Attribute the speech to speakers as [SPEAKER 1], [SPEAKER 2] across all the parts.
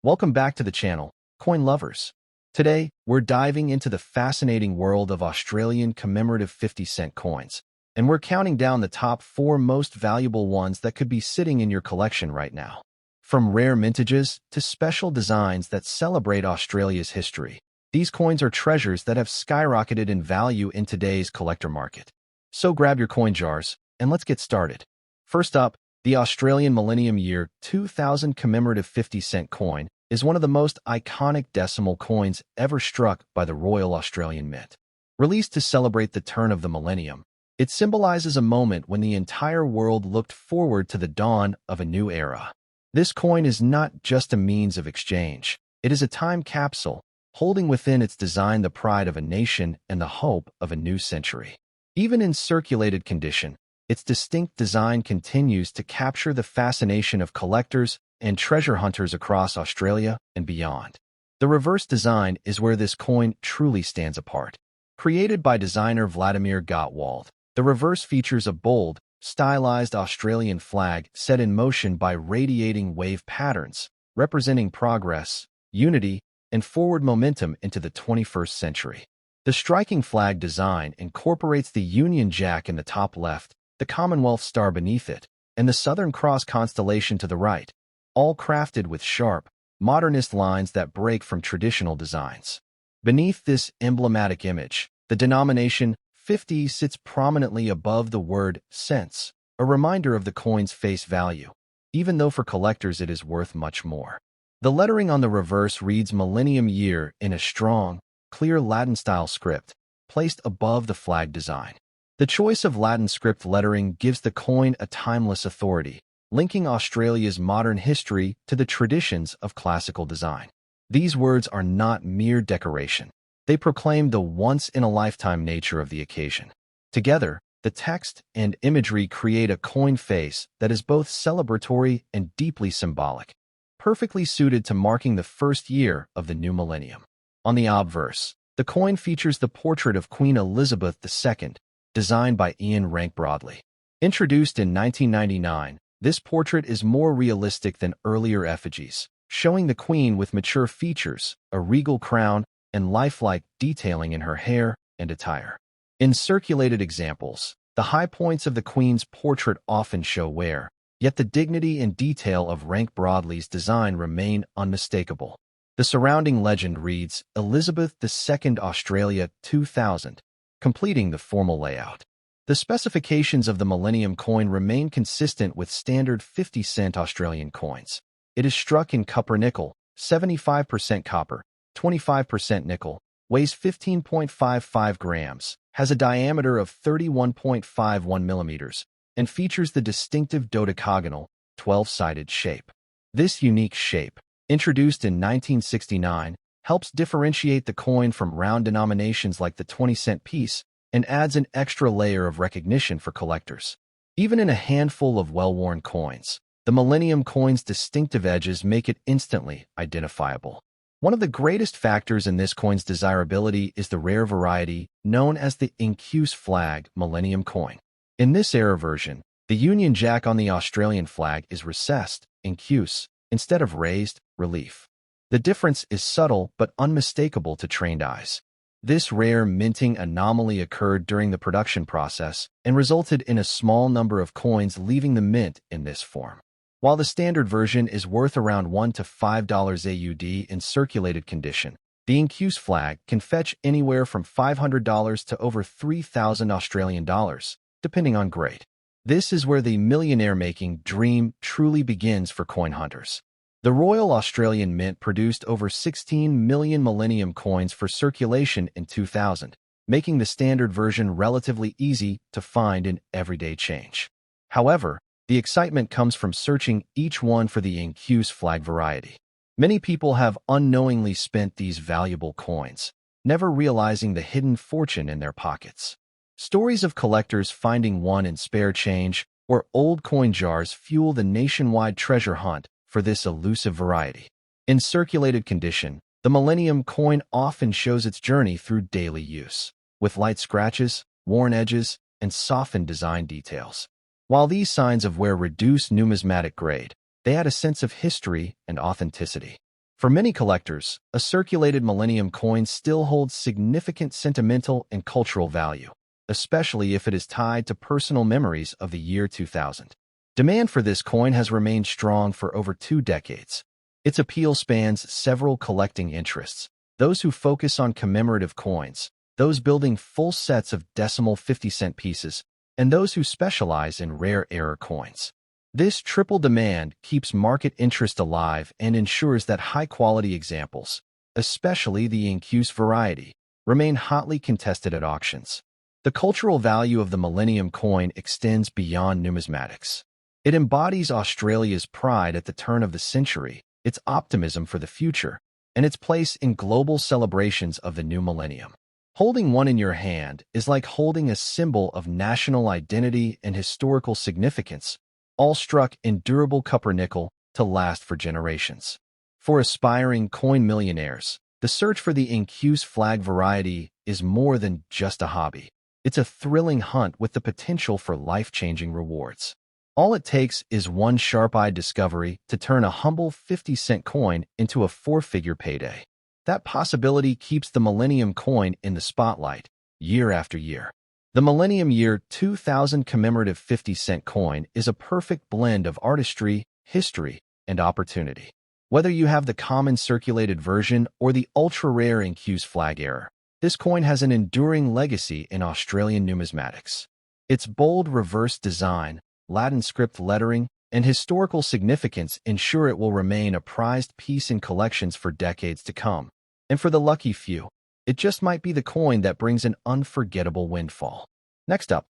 [SPEAKER 1] Welcome back to the channel, coin lovers. Today, we're diving into the fascinating world of Australian commemorative 50-cent coins, and we're counting down the top 4 most valuable ones that could be sitting in your collection right now. From rare mintages to special designs that celebrate Australia's history, these coins are treasures that have skyrocketed in value in today's collector market. So grab your coin jars, and let's get started. First up, the Australian Millennium Year 2000 commemorative 50-cent coin is one of the most iconic decimal coins ever struck by the Royal Australian Mint. Released to celebrate the turn of the millennium, it symbolizes a moment when the entire world looked forward to the dawn of a new era. This coin is not just a means of exchange. It is a time capsule, holding within its design the pride of a nation and the hope of a new century. Even in circulated condition, its distinct design continues to capture the fascination of collectors and treasure hunters across Australia and beyond. The reverse design is where this coin truly stands apart. Created by designer Vladimir Gottwald, the reverse features a bold, stylized Australian flag set in motion by radiating wave patterns, representing progress, unity, and forward momentum into the 21st century. The striking flag design incorporates the Union Jack in the top left, the Commonwealth Star beneath it, and the Southern Cross constellation to the right, all crafted with sharp, modernist lines that break from traditional designs. Beneath this emblematic image, the denomination 50 sits prominently above the word cents, a reminder of the coin's face value, even though for collectors it is worth much more. The lettering on the reverse reads Millennium Year in a strong, clear Latin-style script, placed above the flag design. The choice of Latin script lettering gives the coin a timeless authority, linking Australia's modern history to the traditions of classical design. These words are not mere decoration. They proclaim the once-in-a-lifetime nature of the occasion. Together, the text and imagery create a coin face that is both celebratory and deeply symbolic, perfectly suited to marking the first year of the new millennium. On the obverse, the coin features the portrait of Queen Elizabeth II, designed by Ian Rank Broadley. Introduced in 1999, this portrait is more realistic than earlier effigies, showing the Queen with mature features, a regal crown, and lifelike detailing in her hair and attire. In circulated examples, the high points of the Queen's portrait often show wear, yet the dignity and detail of Rank Broadley's design remain unmistakable. The surrounding legend reads, Elizabeth II Australia 2000, completing the formal layout. The specifications of the Millennium coin remain consistent with standard 50-cent Australian coins. It is struck in copper-nickel, 75% copper, 25% nickel, weighs 15.55 grams, has a diameter of 31.51 millimeters, and features the distinctive dodecagonal, 12-sided shape. This unique shape, introduced in 1969, helps differentiate the coin from round denominations like the 20-cent piece and adds an extra layer of recognition for collectors. Even in a handful of well-worn coins, the Millennium coin's distinctive edges make it instantly identifiable. One of the greatest factors in this coin's desirability is the rare variety known as the Incuse flag Millennium coin. In this era version, the Union Jack on the Australian flag is recessed, incuse, instead of raised, relief. The difference is subtle but unmistakable to trained eyes. This rare minting anomaly occurred during the production process and resulted in a small number of coins leaving the mint in this form. While the standard version is worth around $1 to $5 AUD in circulated condition, the Incuse flag can fetch anywhere from $500 to over 3,000 Australian dollars, depending on grade. This is where the millionaire-making dream truly begins for coin hunters. The Royal Australian Mint produced over 16 million Millennium coins for circulation in 2000, making the standard version relatively easy to find in everyday change. However, the excitement comes from searching each one for the Incuse flag variety. Many people have unknowingly spent these valuable coins, never realizing the hidden fortune in their pockets. Stories of collectors finding one in spare change or old coin jars fuel the nationwide treasure hunt for this elusive variety. In circulated condition, the Millennium coin often shows its journey through daily use, with light scratches, worn edges, and softened design details. While these signs of wear reduce numismatic grade, they add a sense of history and authenticity. For many collectors, a circulated Millennium coin still holds significant sentimental and cultural value, especially if it is tied to personal memories of the year 2000. Demand for this coin has remained strong for over 2 decades. Its appeal spans several collecting interests: those who focus on commemorative coins, those building full sets of decimal 50-cent pieces, and those who specialize in rare error coins. This triple demand keeps market interest alive and ensures that high-quality examples, especially the incuse variety, remain hotly contested at auctions. The cultural value of the Millennium coin extends beyond numismatics. It embodies Australia's pride at the turn of the century, its optimism for the future, and its place in global celebrations of the new millennium. Holding one in your hand is like holding a symbol of national identity and historical significance, all struck in durable copper nickel to last for generations. For aspiring coin millionaires, the search for the incuse flag variety is more than just a hobby. It's a thrilling hunt with the potential for life-changing rewards. All it takes is one sharp-eyed discovery to turn a humble 50-cent coin into a 4-figure payday. That possibility keeps the Millennium coin in the spotlight year after year. The Millennium Year 2000 commemorative 50-cent coin is a perfect blend of artistry, history, and opportunity. Whether you have the common circulated version or the ultra-rare incuse flag error, this coin has an enduring legacy in Australian numismatics. Its bold reverse design, Latin script lettering, and historical significance ensure it will remain a prized piece in collections for decades to come. And for the lucky few, it just might be the coin that brings an unforgettable windfall. Next up,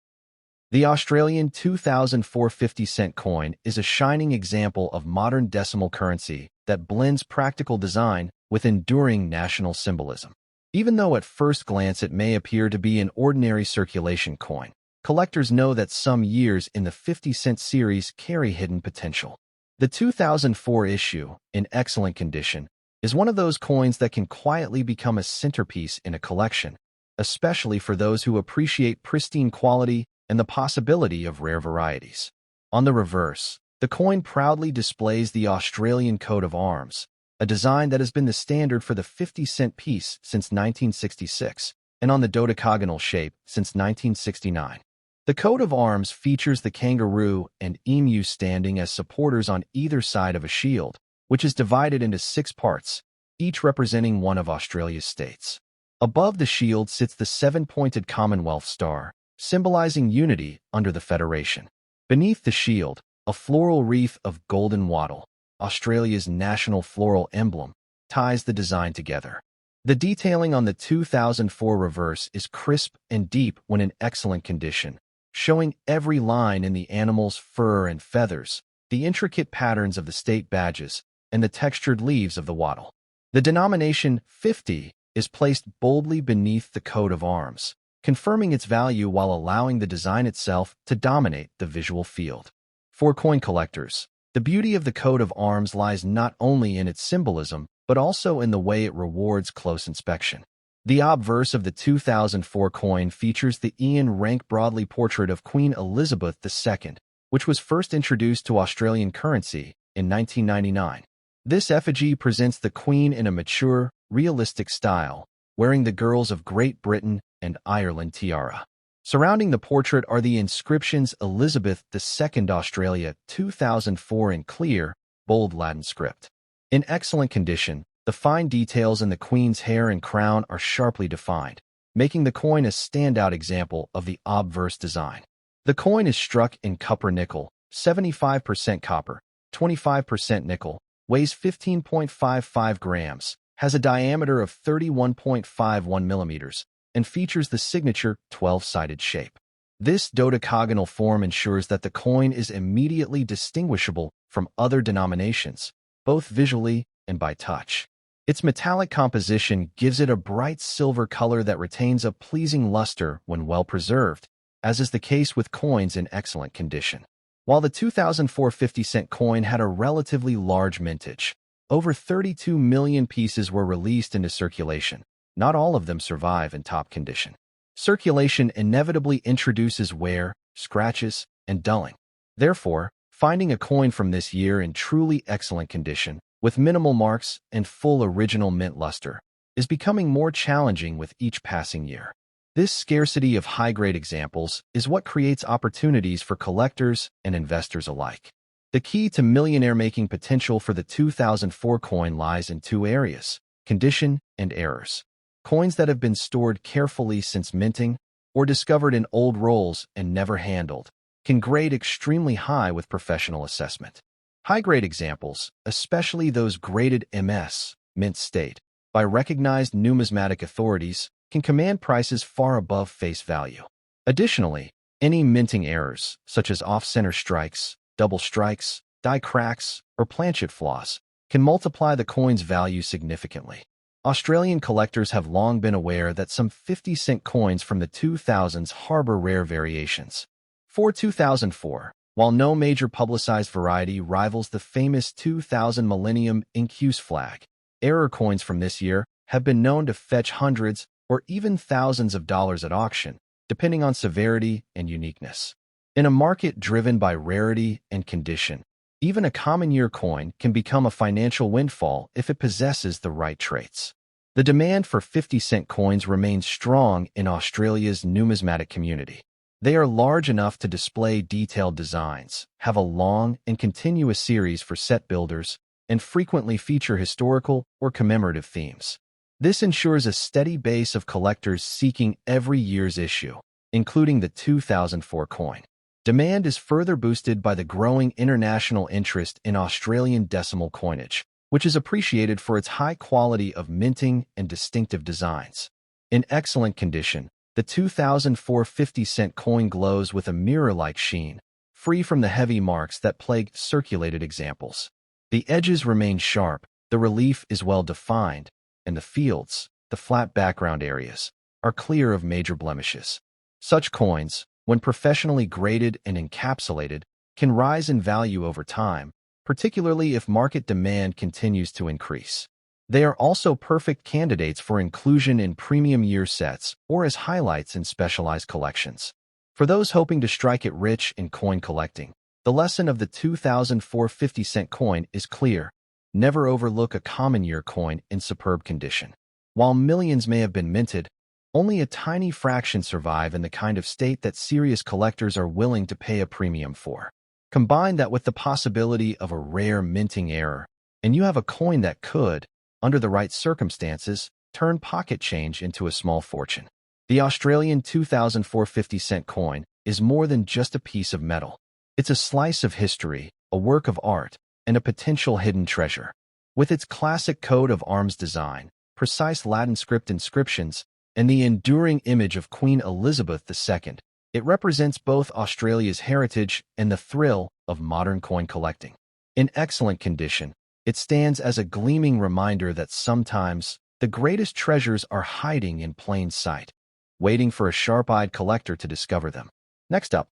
[SPEAKER 1] the Australian 2004 50-cent coin is a shining example of modern decimal currency that blends practical design with enduring national symbolism. Even though at first glance it may appear to be an ordinary circulation coin, collectors know that some years in the 50-cent series carry hidden potential. The 2004 issue, in excellent condition, is one of those coins that can quietly become a centerpiece in a collection, especially for those who appreciate pristine quality and the possibility of rare varieties. On the reverse, the coin proudly displays the Australian coat of arms, a design that has been the standard for the 50-cent piece since 1966, and on the dodecagonal shape since 1969. The coat of arms features the kangaroo and emu standing as supporters on either side of a shield, which is divided into 6 parts, each representing one of Australia's states. Above the shield sits the 7-pointed Commonwealth star, symbolizing unity under the Federation. Beneath the shield, a floral wreath of golden wattle, Australia's national floral emblem, ties the design together. The detailing on the 2004 reverse is crisp and deep when in excellent condition, showing every line in the animal's fur and feathers, the intricate patterns of the state badges, and the textured leaves of the wattle. The denomination 50 is placed boldly beneath the coat of arms, confirming its value while allowing the design itself to dominate the visual field. For coin collectors, the beauty of the coat of arms lies not only in its symbolism, but also in the way it rewards close inspection. The obverse of the 2004 coin features the Ian Rank Broadley portrait of Queen Elizabeth II, which was first introduced to Australian currency in 1999. This effigy presents the Queen in a mature, realistic style, wearing the girls of Great Britain and Ireland tiara. Surrounding the portrait are the inscriptions Elizabeth II Australia 2004 in clear, bold Latin script. In excellent condition, the fine details in the Queen's hair and crown are sharply defined, making the coin a standout example of the obverse design. The coin is struck in copper nickel, 75% copper, 25% nickel, weighs 15.55 grams, has a diameter of 31.51 millimeters, and features the signature 12-sided shape. This dodecagonal form ensures that the coin is immediately distinguishable from other denominations, both visually and by touch. Its metallic composition gives it a bright silver color that retains a pleasing luster when well preserved, as is the case with coins in excellent condition. While the 2004 50-cent coin had a relatively large mintage, over 32 million pieces were released into circulation. Not all of them survive in top condition. Circulation inevitably introduces wear, scratches, and dulling. Therefore, finding a coin from this year in truly excellent condition with minimal marks and full original mint luster, is becoming more challenging with each passing year. This scarcity of high-grade examples is what creates opportunities for collectors and investors alike. The key to millionaire-making potential for the 2004 coin lies in two areas: condition and errors. Coins that have been stored carefully since minting or discovered in old rolls and never handled can grade extremely high with professional assessment. High-grade examples, especially those graded MS, mint state, by recognized numismatic authorities, can command prices far above face value. Additionally, any minting errors, such as off-center strikes, double strikes, die cracks, or planchet flaws, can multiply the coin's value significantly. Australian collectors have long been aware that some 50-cent coins from the 2000s harbor rare variations. For 2004, while no major publicized variety rivals the famous 2000 Millennium Incuse flag, error coins from this year have been known to fetch hundreds or even thousands of dollars at auction, depending on severity and uniqueness. In a market driven by rarity and condition, even a common year coin can become a financial windfall if it possesses the right traits. The demand for 50-cent coins remains strong in Australia's numismatic community. They are large enough to display detailed designs, have a long and continuous series for set builders, and frequently feature historical or commemorative themes. This ensures a steady base of collectors seeking every year's issue, including the 2004 coin. Demand is further boosted by the growing international interest in Australian decimal coinage, which is appreciated for its high quality of minting and distinctive designs. In excellent condition, the 2004 50-cent coin glows with a mirror-like sheen, free from the heavy marks that plague circulated examples. The edges remain sharp, the relief is well-defined, and the fields, the flat background areas, are clear of major blemishes. Such coins, when professionally graded and encapsulated, can rise in value over time, particularly if market demand continues to increase. They are also perfect candidates for inclusion in premium year sets or as highlights in specialized collections. For those hoping to strike it rich in coin collecting, the lesson of the 2004 50-cent coin is clear: never overlook a common year coin in superb condition. While millions may have been minted, only a tiny fraction survive in the kind of state that serious collectors are willing to pay a premium for. Combine that with the possibility of a rare minting error, and you have a coin that could, under the right circumstances, turn pocket change into a small fortune. The Australian 2004 50-cent coin is more than just a piece of metal. It's a slice of history, a work of art, and a potential hidden treasure. With its classic coat of arms design, precise Latin script inscriptions, and the enduring image of Queen Elizabeth II, it represents both Australia's heritage and the thrill of modern coin collecting. In excellent condition, it stands as a gleaming reminder that sometimes the greatest treasures are hiding in plain sight, waiting for a sharp-eyed collector to discover them. Next up,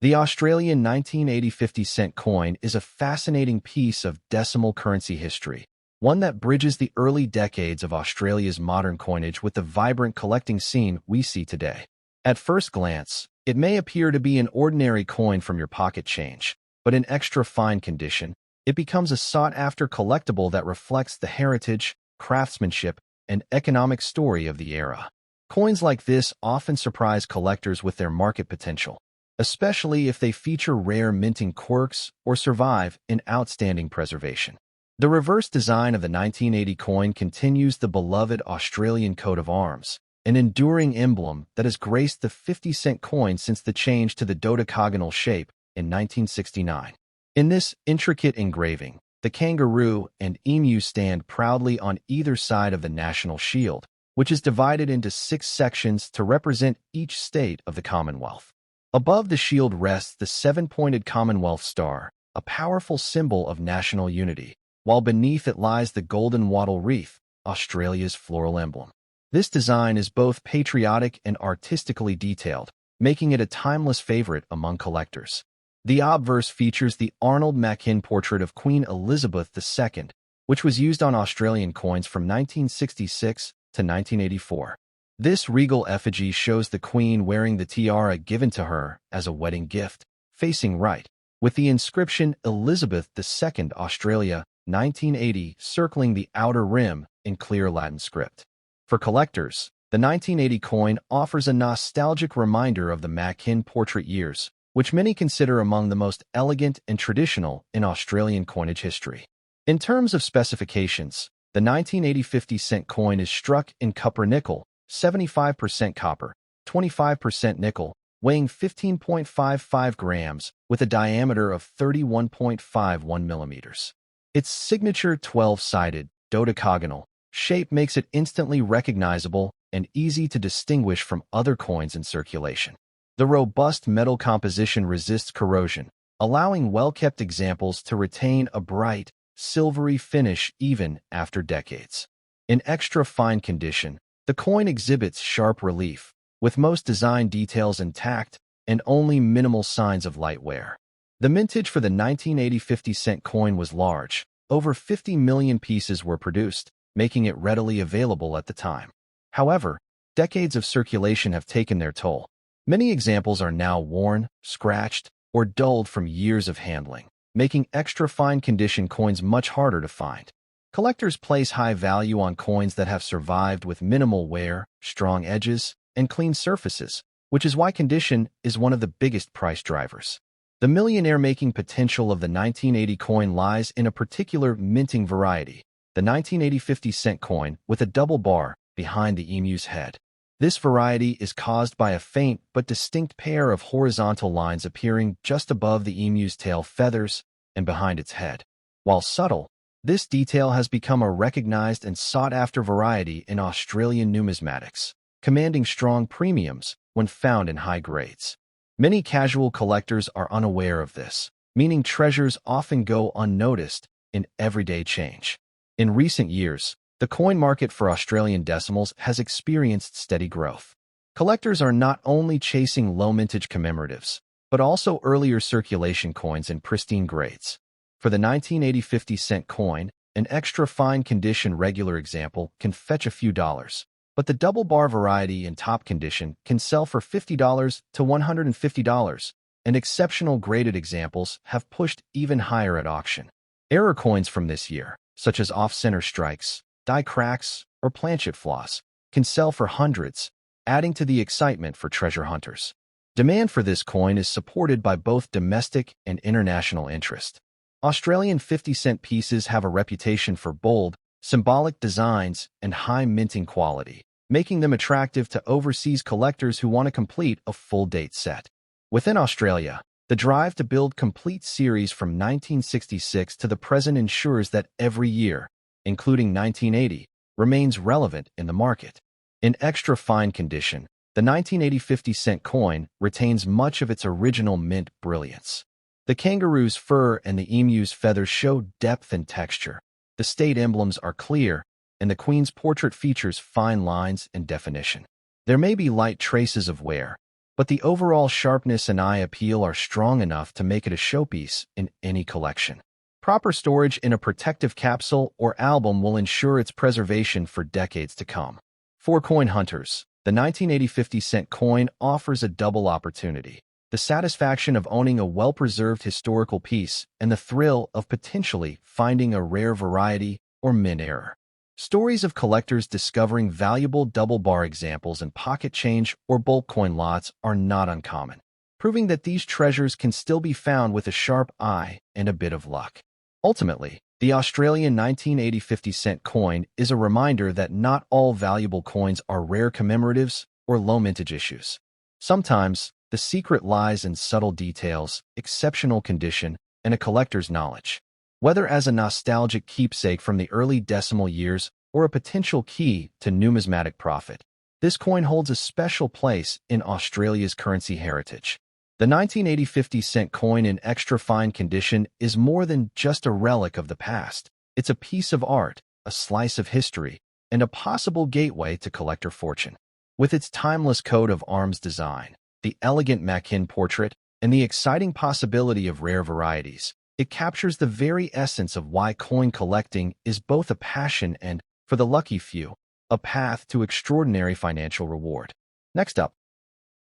[SPEAKER 1] the Australian 1980 50-cent coin is a fascinating piece of decimal currency history, one that bridges the early decades of Australia's modern coinage with the vibrant collecting scene we see today. At first glance, it may appear to be an ordinary coin from your pocket change, but in extra fine condition, it becomes a sought-after collectible that reflects the heritage, craftsmanship, and economic story of the era. Coins like this often surprise collectors with their market potential, especially if they feature rare minting quirks or survive in outstanding preservation. The reverse design of the 1980 coin continues the beloved Australian coat of arms, an enduring emblem that has graced the 50-cent coin since the change to the dodecagonal shape in 1969. In this intricate engraving, the kangaroo and emu stand proudly on either side of the national shield, which is divided into 6 sections to represent each state of the Commonwealth. Above the shield rests the 7-pointed Commonwealth star, a powerful symbol of national unity, while beneath it lies the golden wattle wreath, Australia's floral emblem. This design is both patriotic and artistically detailed, making it a timeless favorite among collectors. The obverse features the Arnold Machin portrait of Queen Elizabeth II, which was used on Australian coins from 1966 to 1984. This regal effigy shows the Queen wearing the tiara given to her as a wedding gift, facing right, with the inscription Elizabeth II Australia, 1980 circling the outer rim in clear Latin script. For collectors, the 1980 coin offers a nostalgic reminder of the Mackin portrait years, which many consider among the most elegant and traditional in Australian coinage history. In terms of specifications, the 1980 50-cent coin is struck in copper-nickel, 75% copper, 25% nickel, weighing 15.55 grams, with a diameter of 31.51 millimeters. Its signature 12-sided, dodecagonal shape makes it instantly recognizable and easy to distinguish from other coins in circulation. The robust metal composition resists corrosion, allowing well-kept examples to retain a bright, silvery finish even after decades. In extra fine condition, the coin exhibits sharp relief, with most design details intact and only minimal signs of light wear. The mintage for the 1980 50-cent coin was large. Over 50 million pieces were produced, making it readily available at the time. However, decades of circulation have taken their toll. Many examples are now worn, scratched, or dulled from years of handling, making extra fine condition coins much harder to find. Collectors place high value on coins that have survived with minimal wear, strong edges, and clean surfaces, which is why condition is one of the biggest price drivers. The millionaire-making potential of the 1980 coin lies in a particular minting variety, the 1980 50-cent coin with a double bar behind the emu's head. This variety is caused by a faint but distinct pair of horizontal lines appearing just above the emu's tail feathers and behind its head. While subtle, this detail has become a recognized and sought-after variety in Australian numismatics, commanding strong premiums when found in high grades. Many casual collectors are unaware of this, meaning treasures often go unnoticed in everyday change. In recent years, the coin market for Australian decimals has experienced steady growth. Collectors are not only chasing low-mintage commemoratives, but also earlier circulation coins in pristine grades. For the 1980 50-cent coin, an extra fine condition regular example can fetch a few dollars, but the double bar variety in top condition can sell for $50 to $150, and exceptional graded examples have pushed even higher at auction. Error coins from this year, such as off-center strikes, die cracks, or planchet flaws, can sell for hundreds, adding to the excitement for treasure hunters. Demand for this coin is supported by both domestic and international interest. Australian 50-cent pieces have a reputation for bold, symbolic designs and high minting quality, making them attractive to overseas collectors who want to complete a full-date set. Within Australia, the drive to build complete series from 1966 to the present ensures that every year, including 1980, remains relevant in the market. In extra fine condition, the 1980 50-cent coin retains much of its original mint brilliance. The kangaroo's fur and the emu's feathers show depth and texture. The state emblems are clear, and the Queen's portrait features fine lines and definition. There may be light traces of wear, but the overall sharpness and eye appeal are strong enough to make it a showpiece in any collection. Proper storage in a protective capsule or album will ensure its preservation for decades to come. For coin hunters, the 1980 50-cent coin offers a double opportunity: the satisfaction of owning a well-preserved historical piece and the thrill of potentially finding a rare variety or mint error. Stories of collectors discovering valuable double-bar examples in pocket change or bulk coin lots are not uncommon, proving that these treasures can still be found with a sharp eye and a bit of luck. Ultimately, the Australian 1980 50-cent coin is a reminder that not all valuable coins are rare commemoratives or low mintage issues. Sometimes, the secret lies in subtle details, exceptional condition, and a collector's knowledge. Whether as a nostalgic keepsake from the early decimal years or a potential key to numismatic profit, this coin holds a special place in Australia's currency heritage. The 1980 50-cent coin in extra fine condition is more than just a relic of the past. It's a piece of art, a slice of history, and a possible gateway to collector fortune. With its timeless coat of arms design, the elegant Mackin portrait, and the exciting possibility of rare varieties, it captures the very essence of why coin collecting is both a passion and, for the lucky few, a path to extraordinary financial reward. Next up,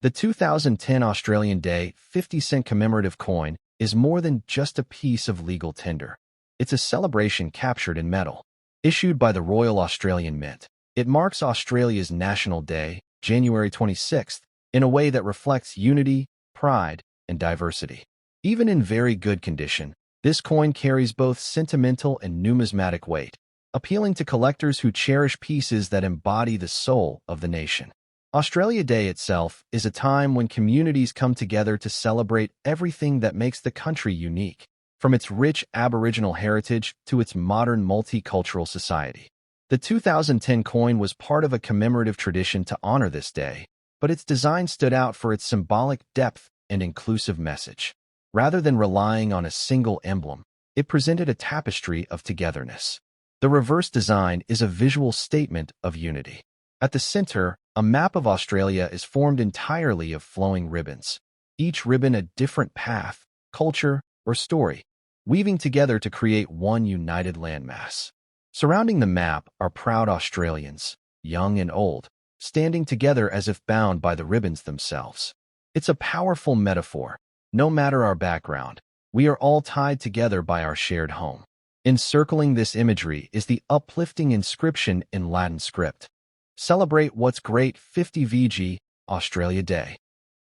[SPEAKER 1] the 2010 Australian Day 50-cent commemorative coin is more than just a piece of legal tinder. It's a celebration captured in metal. Issued by the Royal Australian Mint, it marks Australia's National Day, January 26th, in a way that reflects unity, pride, and diversity. Even in very good condition, this coin carries both sentimental and numismatic weight, appealing to collectors who cherish pieces that embody the soul of the nation. Australia Day itself is a time when communities come together to celebrate everything that makes the country unique, from its rich Aboriginal heritage to its modern multicultural society. The 2010 coin was part of a commemorative tradition to honor this day, but its design stood out for its symbolic depth and inclusive message. Rather than relying on a single emblem, it presented a tapestry of togetherness. The reverse design is a visual statement of unity. At the center, a map of Australia is formed entirely of flowing ribbons, each ribbon a different path, culture, or story, weaving together to create one united landmass. Surrounding the map are proud Australians, young and old, standing together as if bound by the ribbons themselves. It's a powerful metaphor. No matter our background, we are all tied together by our shared home. Encircling this imagery is the uplifting inscription in Latin script. Celebrate what's great 50 VG, Australia Day.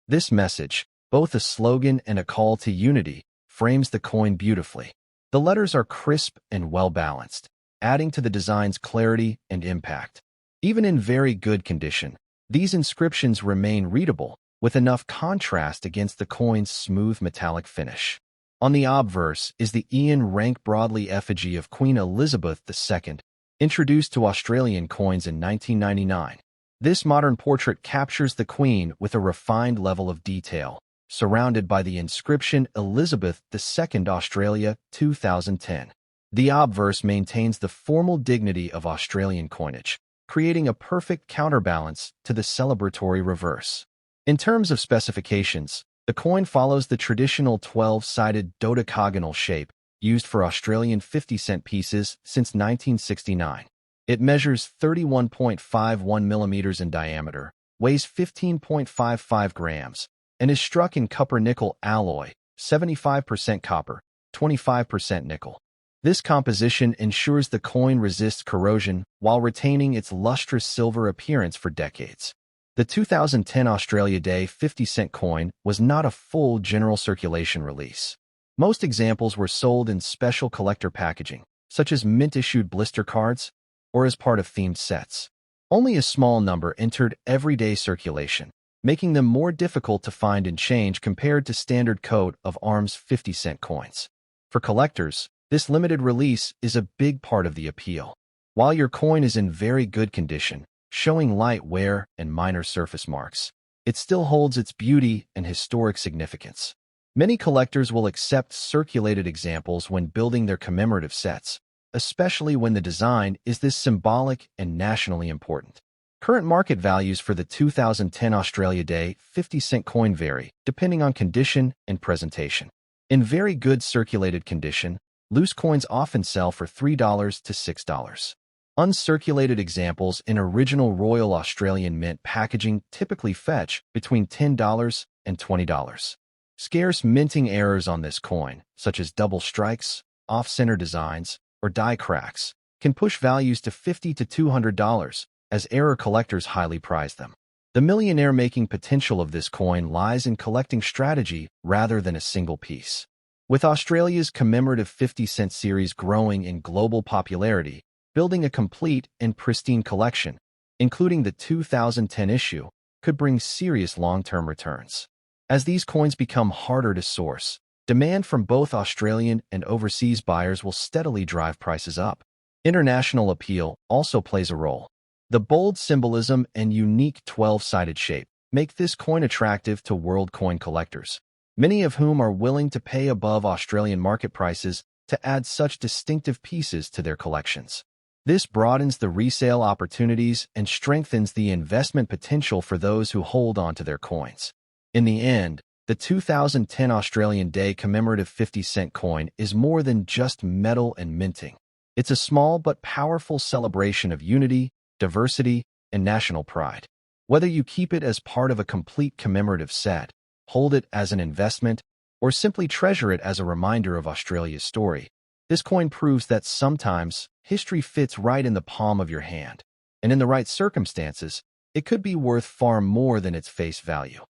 [SPEAKER 1] This message, both a slogan and a call to unity, frames the coin beautifully. The letters are crisp and well-balanced, adding to the design's clarity and impact. Even in very good condition, these inscriptions remain readable, with enough contrast against the coin's smooth metallic finish. On the obverse is the Ian Rank Broadley effigy of Queen Elizabeth II, introduced to Australian coins in 1999. This modern portrait captures the Queen with a refined level of detail, surrounded by the inscription Elizabeth II Australia 2010. The obverse maintains the formal dignity of Australian coinage, creating a perfect counterbalance to the celebratory reverse. In terms of specifications, the coin follows the traditional 12-sided dodecagonal shape used for Australian 50-cent pieces since 1969. It measures 31.51 millimeters in diameter, weighs 15.55 grams, and is struck in copper-nickel alloy, 75% copper, 25% nickel. This composition ensures the coin resists corrosion while retaining its lustrous silver appearance for decades. The 2010 Australia Day 50-cent coin was not a full general circulation release. Most examples were sold in special collector packaging, such as mint-issued blister cards, or as part of themed sets. Only a small number entered everyday circulation, making them more difficult to find and change compared to standard coat of arms 50-cent coins. For collectors, this limited release is a big part of the appeal. While your coin is in very good condition, showing light wear and minor surface marks, it still holds its beauty and historic significance. Many collectors will accept circulated examples when building their commemorative sets, especially when the design is this symbolic and nationally important. Current market values for the 2010 Australia Day 50-cent coin vary, depending on condition and presentation. In very good circulated condition, loose coins often sell for $3 to $6. Uncirculated examples in original Royal Australian Mint packaging typically fetch between $10 and $20. Scarce minting errors on this coin, such as double strikes, off-center designs, or die cracks, can push values to $50 to $200, as error collectors highly prize them. The millionaire-making potential of this coin lies in collecting strategy rather than a single piece. With Australia's commemorative 50-cent series growing in global popularity, building a complete and pristine collection, including the 2010 issue, could bring serious long-term returns. As these coins become harder to source, demand from both Australian and overseas buyers will steadily drive prices up. International appeal also plays a role. The bold symbolism and unique 12-sided shape make this coin attractive to world coin collectors, many of whom are willing to pay above Australian market prices to add such distinctive pieces to their collections. This broadens the resale opportunities and strengthens the investment potential for those who hold on to their coins. In the end, the 2010 Australian Day commemorative 50-cent coin is more than just metal and minting. It's a small but powerful celebration of unity, diversity, and national pride. Whether you keep it as part of a complete commemorative set, hold it as an investment, or simply treasure it as a reminder of Australia's story, This coin proves that sometimes history fits right in the palm of your hand, and in the right circumstances, it could be worth far more than its face value.